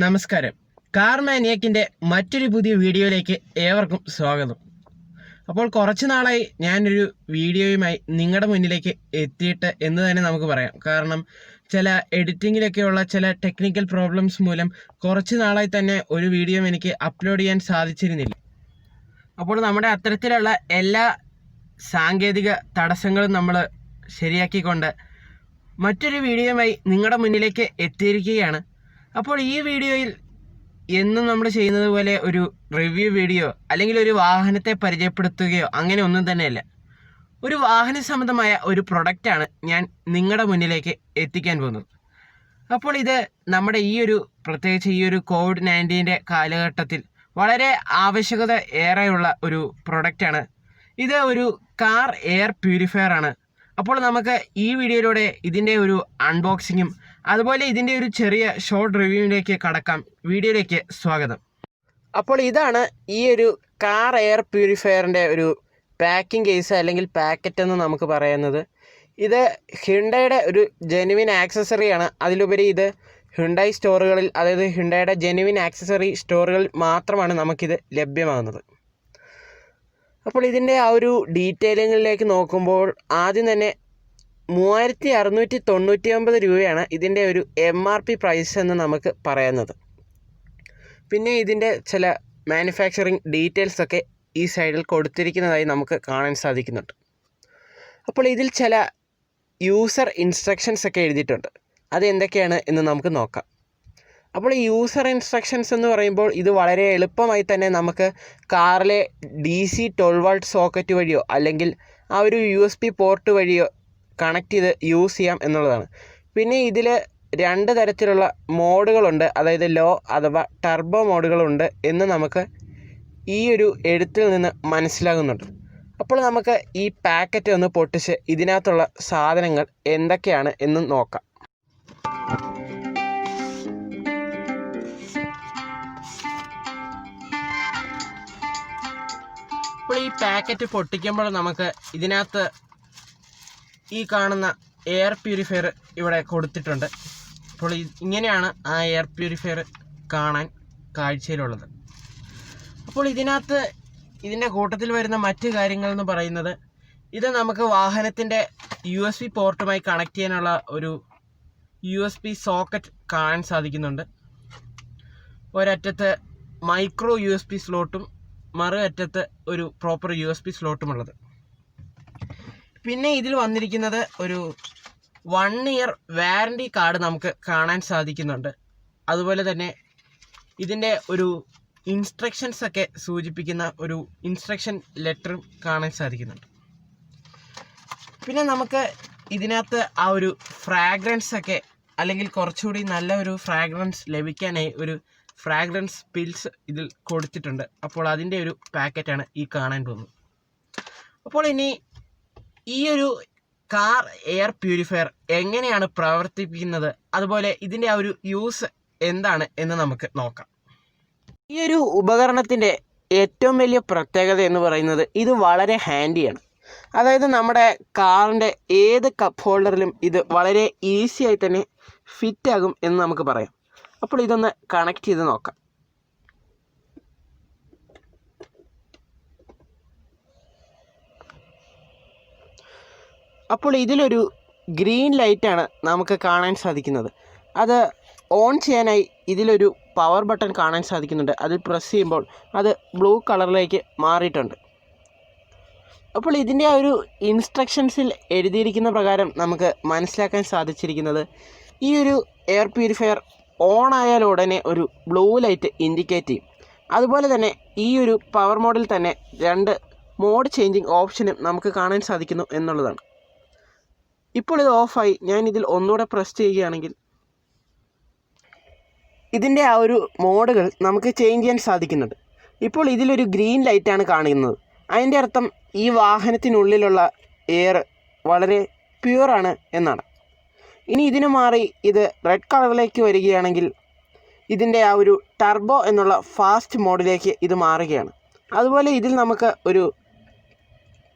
നമസ്കാരം. കാർ മാനിയാക്കിൻ്റെ മറ്റൊരു പുതിയ വീഡിയോയിലേക്ക് ഏവർക്കും സ്വാഗതം. അപ്പോൾ കുറച്ച് നാളായി ഞാനൊരു വീഡിയോയുമായി നിങ്ങളുടെ മുന്നിലേക്ക് എത്തിയിട്ട് എന്ന് തന്നെ നമുക്ക് പറയാം. കാരണം ചില എഡിറ്റിങ്ങിലൊക്കെയുള്ള ചില ടെക്നിക്കൽ പ്രോബ്ലംസ് മൂലം കുറച്ച് നാളായി തന്നെ ഒരു വീഡിയോ എനിക്ക് അപ്ലോഡ് ചെയ്യാൻ സാധിച്ചിരുന്നില്ല. അപ്പോൾ നമ്മുടെ അത്തരത്തിലുള്ള എല്ലാ സാങ്കേതിക തടസ്സങ്ങളും നമ്മൾ ശരിയാക്കിക്കൊണ്ട് മറ്റൊരു വീഡിയോയുമായി നിങ്ങളുടെ മുന്നിലേക്ക് എത്തിയിരിക്കുകയാണ്. അപ്പോൾ ഈ വീഡിയോയിൽ എന്നും നമ്മൾ ചെയ്യുന്നത് പോലെ ഒരു റിവ്യൂ വീഡിയോ അല്ലെങ്കിൽ ഒരു വാഹനത്തെ പരിചയപ്പെടുത്തുകയോ അങ്ങനെ ഒന്നും തന്നെയല്ല. ഒരു വാഹന സംബന്ധമായ ഒരു പ്രൊഡക്റ്റാണ് ഞാൻ നിങ്ങളുടെ മുന്നിലേക്ക് എത്തിക്കാൻ പോകുന്നത്. അപ്പോൾ ഇത് നമ്മുടെ പ്രത്യേകിച്ച് ഈ ഒരു COVID-19 കാലഘട്ടത്തിൽ വളരെ ആവശ്യകത ഏറെയുള്ള ഒരു പ്രൊഡക്റ്റാണ്. ഇത് ഒരു കാർ എയർ പ്യൂരിഫയർ ആണ്. അപ്പോൾ നമുക്ക് ഈ വീഡിയോയിലൂടെ ഇതിൻ്റെ ഒരു അൺബോക്സിങ്ങും അതുപോലെ ഇതിൻ്റെ ഒരു ചെറിയ ഷോർട്ട് റിവ്യൂവിലേക്ക് കടക്കാം. വീഡിയോയിലേക്ക് സ്വാഗതം. അപ്പോൾ ഇതാണ് ഈ ഒരു കാർ എയർ പ്യൂരിഫയറിൻ്റെ ഒരു പാക്കിംഗ് കേസ് അല്ലെങ്കിൽ പാക്കറ്റ് എന്ന് നമുക്ക് പറയുന്നത്. ഇത് ഹ്യുണ്ടായുടെ ഒരു ജെനുവിൻ ആക്സസറിയാണ്. അതിലുപരി ഇത് ഹ്യുണ്ടായി സ്റ്റോറുകളിൽ, അതായത് ഹ്യുണ്ടായുടെ ജെനുവിൻ ആക്സസറി സ്റ്റോറുകളിൽ മാത്രമാണ് നമുക്കിത് ലഭ്യമാകുന്നത്. അപ്പോൾ ഇതിൻ്റെ ആ ഒരു ഡീറ്റെയിലിങ്ങിലേക്ക് നോക്കുമ്പോൾ ആദ്യം തന്നെ 3699 രൂപയാണ് ഇതിൻ്റെ ഒരു MRP പ്രൈസ് എന്ന് നമുക്ക് പറയുന്നത്. പിന്നെ ഇതിൻ്റെ ചില മാനുഫാക്ചറിങ് ഡീറ്റെയിൽസൊക്കെ ഈ സൈഡിൽ കൊടുത്തിരിക്കുന്നതായി നമുക്ക് കാണാൻ സാധിക്കുന്നുണ്ട്. അപ്പോൾ ഇതിൽ ചില യൂസർ ഇൻസ്ട്രക്ഷൻസ് ഒക്കെ എഴുതിയിട്ടുണ്ട്. അത് എന്തൊക്കെയാണ് എന്ന് നമുക്ക് നോക്കാം. അപ്പോൾ ഈ യൂസർ ഇൻസ്ട്രക്ഷൻസ് എന്ന് പറയുമ്പോൾ ഇത് വളരെ എളുപ്പമായി തന്നെ നമുക്ക് കാറിലെ DC 12 വോൾട്ട് സോക്കറ്റ് വഴിയോ അല്ലെങ്കിൽ ആ ഒരു USB പോർട്ട് വഴിയോ കണക്ട് ചെയ്ത് യൂസ് ചെയ്യാം എന്നുള്ളതാണ്. പിന്നെ ഇതിൽ 2 തരത്തിലുള്ള മോഡുകളുണ്ട്, അതായത് ലോ അഥവാ ടർബോ മോഡുകളുണ്ട് എന്ന് നമുക്ക് ഈ ഒരു എഴുത്തിൽ നിന്ന് മനസ്സിലാകുന്നുണ്ട്. അപ്പോൾ നമുക്ക് ഈ പാക്കറ്റ് ഒന്ന് പൊട്ടിച്ച് ഇതിനകത്തുള്ള സാധനങ്ങൾ എന്തൊക്കെയാണ് എന്ന് നോക്കാം. അപ്പോൾ ഈ പാക്കറ്റ് പൊട്ടിക്കുമ്പോൾ നമുക്ക് ഇതിനകത്ത് ഈ കാണുന്ന എയർ പ്യൂരിഫയർ ഇവിടെ കൊടുത്തിട്ടുണ്ട്. അപ്പോൾ ഇങ്ങനെയാണ് ആ എയർ പ്യൂരിഫയർ കാണാൻ കാഴ്ചയിലുള്ളത്. അപ്പോൾ ഇതിൻ്റെ കൂട്ടത്തിൽ വരുന്ന മറ്റ് കാര്യങ്ങൾ എന്ന് പറയുന്നത്, ഇത് നമുക്ക് വാഹനത്തിൻ്റെ USB പോർട്ടുമായി കണക്ട് ചെയ്യാനുള്ള ഒരു USB സോക്കറ്റ് കാണാൻ സാധിക്കുന്നുണ്ട്. ഒരറ്റത്ത് മൈക്രോ USB സ്ലോട്ടും മറു അറ്റത്ത് ഒരു പ്രോപ്പർ USB സ്ലോട്ടുമുള്ളത്. പിന്നെ ഇതിൽ വന്നിരിക്കുന്നത് ഒരു 1 ഇയർ വാറണ്ടി കാർഡ് നമുക്ക് കാണാൻ സാധിക്കുന്നുണ്ട്. അതുപോലെ തന്നെ ഇതിൻ്റെ ഒരു ഇൻസ്ട്രക്ഷൻസ് ഒക്കെ സൂചിപ്പിക്കുന്ന ഒരു ഇൻസ്ട്രക്ഷൻ ലെറ്ററും കാണാൻ സാധിക്കുന്നുണ്ട്. പിന്നെ നമുക്ക് ഇതിനകത്ത് ആ ഒരു ഫ്രാഗ്രൻസ് ഒക്കെ, അല്ലെങ്കിൽ കുറച്ചുകൂടി നല്ല ഒരു ഫ്രാഗ്രൻസ് ലഭിക്കാനായി ഒരു ഫ്രാഗ്രൻസ് പിൽസ് ഇതിൽ കൊടുത്തിട്ടുണ്ട്. അപ്പോൾ അതിൻ്റെ ഒരു പാക്കറ്റാണ് ഈ കാണാൻ പോകുന്നത്. അപ്പോൾ ഇനി ഈ ഒരു കാർ എയർ പ്യൂരിഫയർ എങ്ങനെയാണ് പ്രവർത്തിപ്പിക്കുന്നത്, അതുപോലെ ഇതിൻ്റെ ആ ഒരു യൂസ് എന്താണ് എന്ന് നമുക്ക് നോക്കാം. ഈ ഒരു ഉപകരണത്തിൻ്റെ ഏറ്റവും വലിയ പ്രത്യേകത എന്ന് പറയുന്നത് ഇത് വളരെ ഹാൻഡിയാണ്. അതായത് നമ്മുടെ കാറിൻ്റെ ഏത് കപ്പ് ഹോൾഡറിലും ഇത് വളരെ ഈസി ആയി തന്നെ ഫിറ്റാകും എന്ന് നമുക്ക് പറയാം. അപ്പോൾ ഇതൊന്ന് കണക്ട് ചെയ്ത് നോക്കാം. അപ്പോൾ ഇതിലൊരു ഗ്രീൻ ലൈറ്റാണ് നമുക്ക് കാണാൻ സാധിക്കുന്നത്. അത് ഓൺ ചെയ്യാനായി ഇതിലൊരു പവർ ബട്ടൺ കാണാൻ സാധിക്കുന്നുണ്ട്. അതിൽ പ്രസ് ചെയ്യുമ്പോൾ അത് ബ്ലൂ കളറിലേക്ക് മാറിയിട്ടുണ്ട്. അപ്പോൾ ഇതിൻ്റെ ആ ഒരു ഇൻസ്ട്രക്ഷൻസിൽ എഴുതിയിരിക്കുന്ന പ്രകാരം നമുക്ക് മനസ്സിലാക്കാൻ സാധിച്ചിരിക്കുന്നത്, ഈ ഒരു എയർ പ്യൂരിഫയർ ഓൺ ആയാൽ ഉടനെ ഒരു ബ്ലൂ ലൈറ്റ് ഇൻഡിക്കേറ്റ് ചെയ്യും. അതുപോലെ തന്നെ ഈ ഒരു പവർ മോഡിൽ തന്നെ 2 മോഡ് ചേഞ്ചിങ് ഓപ്ഷനും നമുക്ക് കാണാൻ സാധിക്കുന്നു എന്നുള്ളതാണ്. ഇപ്പോൾ ഇത് ഓഫായി. ഞാനിതിൽ ഒന്നുകൂടെ പ്രസ് ചെയ്യുകയാണെങ്കിൽ ഇതിൻ്റെ ആ ഒരു മോഡുകൾ നമുക്ക് ചേഞ്ച് ചെയ്യാൻ സാധിക്കുന്നുണ്ട്. ഇപ്പോൾ ഇതിലൊരു ഗ്രീൻ ലൈറ്റാണ് കാണിക്കുന്നത്. അതിൻ്റെ അർത്ഥം ഈ വാഹനത്തിനുള്ളിലുള്ള എയർ വളരെ പ്യുവറാണ് എന്നാണ്. ഇനി ഇതിന് മാറി ഇത് റെഡ് കളറിലേക്ക് വരികയാണെങ്കിൽ ഇതിൻ്റെ ആ ഒരു ടർബോ എന്നുള്ള ഫാസ്റ്റ് മോഡിലേക്ക് ഇത് മാറുകയാണ്. അതുപോലെ ഇതിൽ നമുക്ക് ഒരു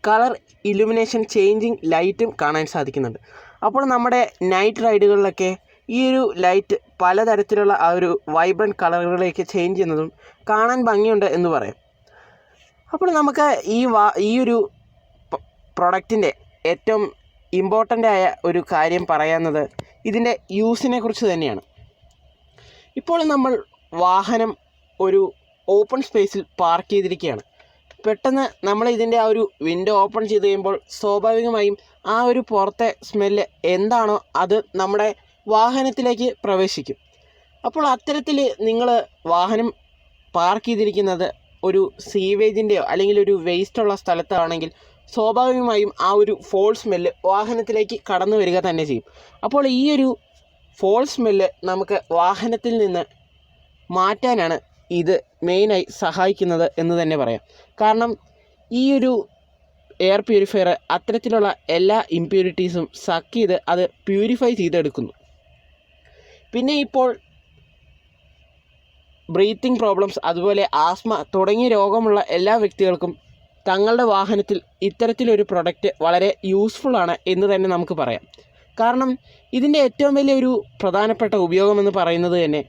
കളർ ഇലുമിനേഷൻ ചേഞ്ചിങ് ലൈറ്റും കാണാൻ സാധിക്കുന്നുണ്ട്. അപ്പോൾ നമ്മുടെ നൈറ്റ് റൈഡുകളിലൊക്കെ ഈ ഒരു ലൈറ്റ് പലതരത്തിലുള്ള ആ ഒരു വൈബ്രൻറ്റ് കളറുകളിലേക്ക് ചേഞ്ച് ചെയ്യുന്നതും കാണാൻ ഭംഗിയുണ്ട് എന്ന് പറയാം. അപ്പോൾ നമുക്ക് ഈ ഒരു പ്രൊഡക്റ്റിൻ്റെ ഏറ്റവും ഇമ്പോർട്ടൻ്റ് ആയ ഒരു കാര്യം പറയുന്നത് ഇതിൻ്റെ യൂസിനെ കുറിച്ച് തന്നെയാണ്. ഇപ്പോൾ നമ്മൾ വാഹനം ഒരു ഓപ്പൺ സ്പേസിൽ പാർക്ക് ചെയ്തിരിക്കുകയാണ്. പെട്ടെന്ന് നമ്മൾ ഇതിൻ്റെ ആ ഒരു വിൻഡോ ഓപ്പൺ ചെയ്ത് കഴിയുമ്പോൾ സ്വാഭാവികമായും ആ ഒരു പുറത്തെ സ്മെല്ല് എന്താണോ അത് നമ്മുടെ വാഹനത്തിലേക്ക് പ്രവേശിക്കും. അപ്പോൾ അത്തരത്തിൽ നിങ്ങൾ വാഹനം പാർക്ക് ചെയ്തിരിക്കുന്നത് ഒരു സീവേജിൻ്റെയോ അല്ലെങ്കിൽ ഒരു വേസ്റ്റുള്ള സ്ഥലത്താണെങ്കിൽ സ്വാഭാവികമായും ആ ഒരു ഫോൾ സ്മെല്ല് വാഹനത്തിലേക്ക് കടന്നു വരിക തന്നെ ചെയ്യും. അപ്പോൾ ഈ ഒരു ഫോൾ സ്മെല്ല് നമുക്ക് വാഹനത്തിൽ നിന്ന് മാറ്റാനാണ് ഇത് മെയിനായി സഹായിക്കുന്നത് എന്ന് തന്നെ പറയാം. കാരണം ഈ ഒരു എയർ പ്യൂരിഫയർ അത്തരത്തിലുള്ള എല്ലാ ഇമ്പ്യൂരിറ്റീസും സക്ക് ചെയ്ത് അത് പ്യൂരിഫൈ ചെയ്തെടുക്കുന്നു. പിന്നെ ഇപ്പോൾ ബ്രീത്തിങ് പ്രോബ്ലംസ് അതുപോലെ ആസ്മ തുടങ്ങിയ രോഗമുള്ള എല്ലാ വ്യക്തികൾക്കും തങ്ങളുടെ വാഹനത്തിൽ ഇത്തരത്തിലൊരു പ്രൊഡക്റ്റ് വളരെ യൂസ്ഫുള്ളാണ് എന്ന് തന്നെ നമുക്ക് പറയാം. കാരണം ഇതിൻ്റെ ഏറ്റവും വലിയൊരു പ്രധാനപ്പെട്ട ഉപയോഗമെന്ന് പറയുന്നത് തന്നെ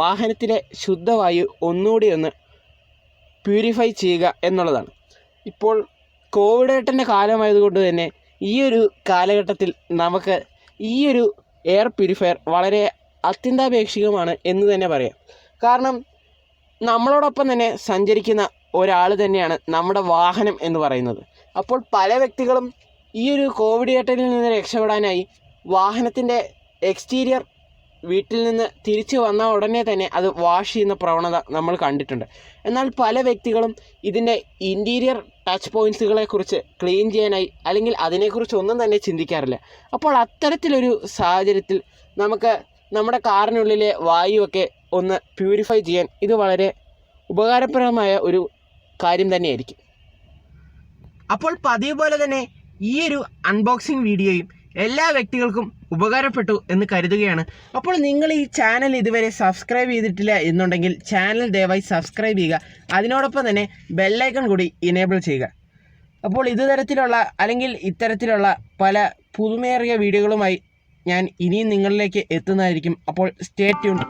വാഹനത്തിലെ ശുദ്ധവായു ഒന്നുകൂടി ഒന്ന് പ്യൂരിഫൈ ചെയ്യുക എന്നുള്ളതാണ്. ഇപ്പോൾ കോവിഡേട്ടൻ്റെ കാലമായതുകൊണ്ട് തന്നെ ഈ ഒരു കാലഘട്ടത്തിൽ നമുക്ക് ഈ ഒരു എയർ പ്യൂരിഫയർ വളരെ അത്യന്താപേക്ഷിതമാണ് എന്ന് തന്നെ പറയാം. കാരണം നമ്മളോടൊപ്പം തന്നെ സഞ്ചരിക്കുന്ന ഒരാൾ തന്നെയാണ് നമ്മുടെ വാഹനം എന്ന് പറയുന്നത്. അപ്പോൾ പല വ്യക്തികളും ഈ ഒരു കോവിഡ് ഘട്ടത്തിൽ നിന്ന് രക്ഷപ്പെടാനായി വാഹനത്തിൻ്റെ എക്സ്റ്റീരിയർ വീട്ടിൽ നിന്ന് തിരിച്ചു വന്ന ഉടനെ തന്നെ അത് വാഷ് ചെയ്യുന്ന പ്രവണത നമ്മൾ കണ്ടിട്ടുണ്ട്. എന്നാൽ പല വ്യക്തികളും ഇതിൻ്റെ ഇൻറ്റീരിയർ ടച്ച് പോയിൻറ്റ്സുകളെക്കുറിച്ച് ക്ലീൻ ചെയ്യാനായി അല്ലെങ്കിൽ അതിനെക്കുറിച്ച് ഒന്നും തന്നെ ചിന്തിക്കാറില്ല. അപ്പോൾ അത്തരത്തിലൊരു സാഹചര്യത്തിൽ നമുക്ക് നമ്മുടെ കാറിനുള്ളിലെ വായുവൊക്കെ ഒന്ന് പ്യൂരിഫൈ ചെയ്യാൻ ഇത് വളരെ ഉപകാരപ്രദമായ ഒരു കാര്യം തന്നെയായിരിക്കും. അപ്പോൾ പതിവ് പോലെ തന്നെ ഈ ഒരു അൺബോക്സിങ് വീഡിയോയും എല്ലാ വ്യക്തികൾക്കും ഉപകാരപ്പെട്ടു എന്ന് കരുതുകയാണ്. അപ്പോൾ നിങ്ങൾ ഈ ചാനൽ ഇതുവരെ സബ്സ്ക്രൈബ് ചെയ്തിട്ടില്ല എന്നുണ്ടെങ്കിൽ ചാനൽ ദയവായി സബ്സ്ക്രൈബ് ചെയ്യുക. അതിനോടൊപ്പം തന്നെ ബെല്ലൈക്കൺ കൂടി ഇനേബിൾ ചെയ്യുക. അപ്പോൾ ഇത്തരത്തിലുള്ള പല പുതുമേറിയ വീഡിയോകളുമായി ഞാൻ ഇനിയും നിങ്ങളിലേക്ക് എത്തുന്നതായിരിക്കും. അപ്പോൾ സ്റ്റേ ട്യൂൺഡ്.